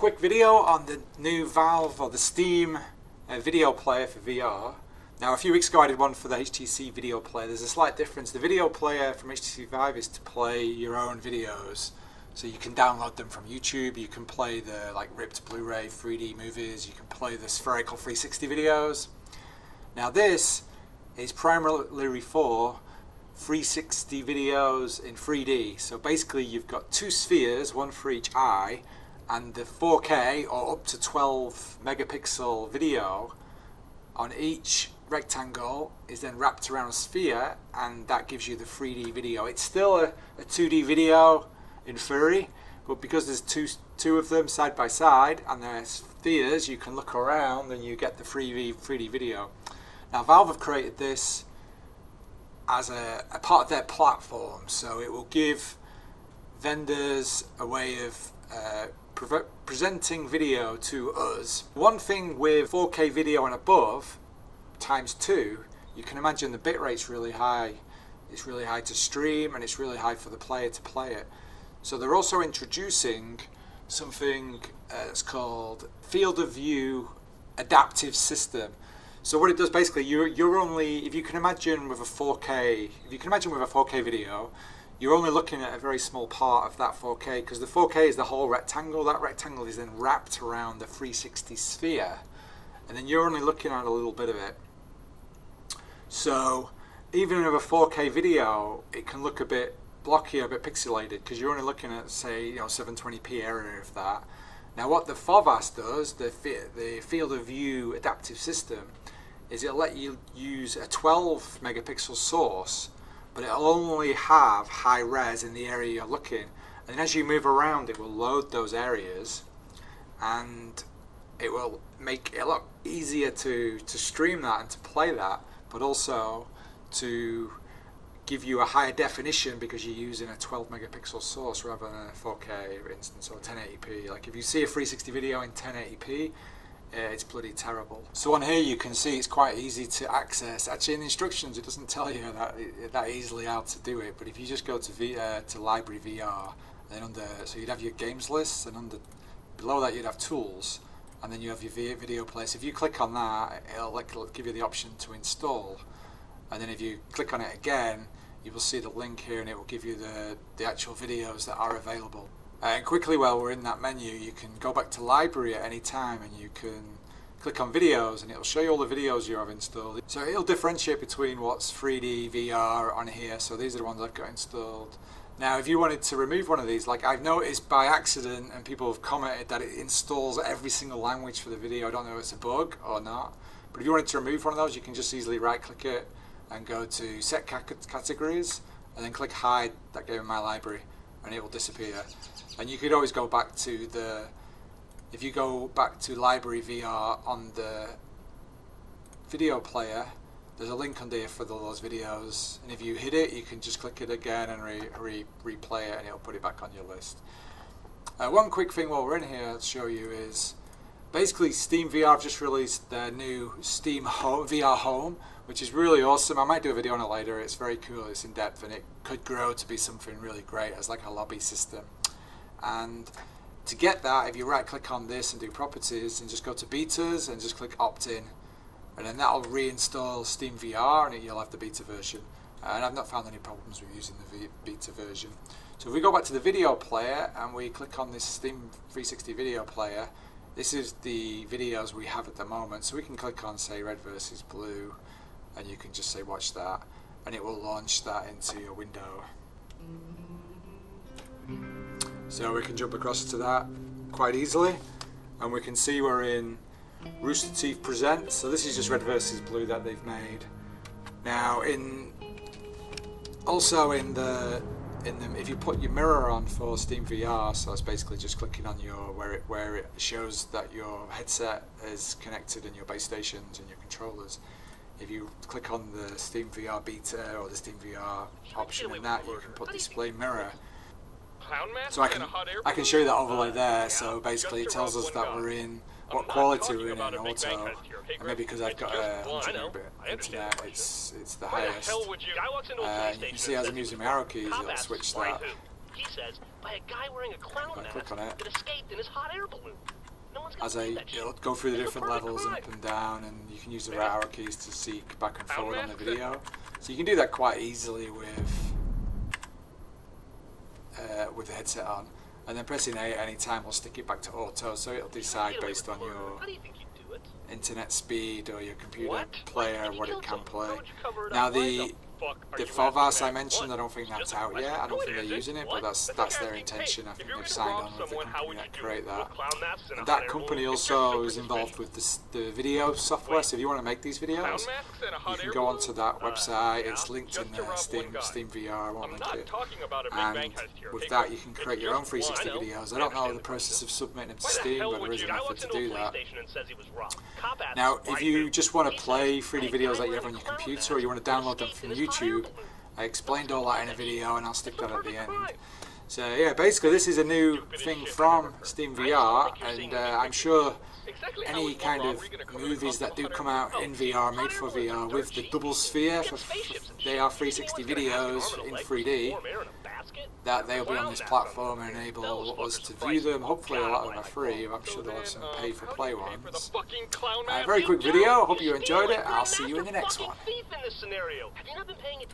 quick video on the new Valve or the Steam video player for VR. Now a few weeks ago I did one for the HTC video player. There's a slight difference. The video player from HTC Vive is to play your own videos. So you can download them from YouTube, you can play the ripped Blu-ray 3D movies, you can play the spherical 360 videos. Now this is primarily for 360 videos in 3D. So basically you've got two spheres, one for each eye, and the 4K or up to 12 megapixel video on each rectangle is then wrapped around a sphere, and that gives you the 3D video. It's still a 2D video in theory, but because there's two of them side by side and they're spheres, you can look around and you get the 3D video. Now Valve have created this as a part of their platform, so it will give vendors a way of presenting video to us. One thing with 4K video and above ×2, you can imagine the bitrate's really high. It's really high to stream and it's really high for the player to play it. So they're also introducing something that's called field of view adaptive system. So what it does basically, you're only, if you can imagine with a 4K video, you're only looking at a very small part of that 4K, because the 4K is the whole rectangle. That rectangle is then wrapped around the 360 sphere, and then you're only looking at a little bit of it. So even with a 4K video, it can look a bit blocky, a bit pixelated, because you're only looking at, say, 720p area of that. Now what the FOVAS does, the field of view adaptive system, is it'll let you use a 12 megapixel source, but it'll only have high res in the area you're looking, and as you move around it will load those areas, and it will make it a lot easier to stream that and to play that, but also to give you a higher definition because you're using a 12 megapixel source rather than a 4K for instance, or 1080p. Like if you see a 360 video in 1080p, it's bloody terrible. So on here you can see it's quite easy to access. Actually in the instructions it doesn't tell you that easily how to do it, but if you just go to Library VR, then so you'd have your games list, and below that you'd have tools, and then you have your video player. So if you click on that, it'll give you the option to install, and then if you click on it again, you will see the link here and it will give you the actual videos that are available. And quickly, while we're in that menu, you can go back to library at any time and you can click on videos and it'll show you all the videos you have installed. So it'll differentiate between what's 3D VR on here. So these are the ones I've got installed. Now if you wanted to remove one of these, like I've noticed by accident, and people have commented that it installs every single language for the video. I don't know if it's a bug or not, but if you wanted to remove one of those, you can just easily right click it and go to set categories and then click hide that game in my library, and it will disappear. And you could always go back to if you go back to Library VR on the video player, there's a link under here for those videos, and if you hit it you can just click it again and replay it and it'll put it back on your list. One quick thing while we're in here I'll show you is basically Steam VR have just released their new Steam VR Home, which is really awesome. I might do a video on it later. It's very cool, it's in depth, and it could grow to be something really great as like a lobby system. And to get that, if you right click on this and do properties and just go to betas and just click opt in, and then that'll reinstall Steam VR and you'll have the beta version. And I've not found any problems with using the beta version. So if we go back to the video player and we click on this Steam 360 video player, this is the videos we have at the moment. So we can click on, say, red versus blue, and you can just say watch that, and it will launch that into your window. So we can jump across to that quite easily, and we can see we're in Rooster Teeth Presents. So this is just red versus blue that they've made. Now if you put your mirror on for Steam VR, so it's basically just clicking on where it shows that your headset is connected and your base stations and your controllers. If you click on the Steam VR beta or the Steam VR option in that, you can put display mirror. So I can show you that overlay there. So basically it tells us that we're in what quality we're in auto, and maybe because I've got a 100 megabit internet, it's the highest. And you can see as I'm using my arrow keys, it'll switch that He says by a guy wearing a clown If I mask click on it, that escaped in his hot air balloon. No one's gonna as believe that shit. it'll go through the It's the different perfect levels and crime. up and down, and you can use the right arrow keys to seek back and Clown forward on the masks? video. So you can do that quite easily with the headset on, and then pressing A at any time will stick it back to auto, so it'll decide based on your How do you think you'd do it? internet speed or your computer What? player If you what it killed can someone, play. how would you cover it Now up? Why the fuck are you default asking VAS I that? mentioned, What? I don't think It's that's just a out question. yet. I don't No, think it they're using it, What? but that's like their asking, hey, intention. I if think you were they've gonna signed rob on with the someone, how company would that you do create it? that. With clown masks and a And hot that air company balloon? also It's is your involved face. with the video software, so if you want to make these Clown videos, masks and a you hot can air go balloon? onto that website. Yeah, It's linked just in to rob one Steam guy. VR, I won't I'm link not it. talking about a big And bank heist here. with okay, that Chris? you can It's create your own just 360 one. videos. I I don't know understand the the process of question. submitting them to Why the Steam, hell but would there is you? a I method walked to into a do police that. station and says he was robbed. Cop asked Now, him, if "Why you you?" just want to He says, play 3D "By a videos guy that you have wearing on a your clown computer, or you want to mask download them escaped from in his hot air YouTube, balloon." I explained all that in a video, and I'll stick It's the that at the perfect end. crime. So yeah, basically this is a new Stupidest thing shit I've from ever heard. Steam I don't VR, think you're seeing and anything I'm sure Exactly how any in one kind of robbery gonna cover movies the that do hot air come balloon? out in VR, hot made air for balloons are VR, dirt with the cheap. double You sphere get for spaceships and shit. VR You think 360 anyone's gonna have an videos arm and a in leg 3D, warm air in a basket? that they'll be on Clown this mask platform on and the enable Those us fuckers to are view pricey. them. Hopefully a God, lot of them why are I free. call. I'm sure So they'll have then, some how pay-for-play do you pay for the ones. fucking clown A mask? very You quick don't. video. Hope you You're enjoyed it. stealing. I'll see you in the next Fucking one. thief in this scenario. Have you not been paying attention?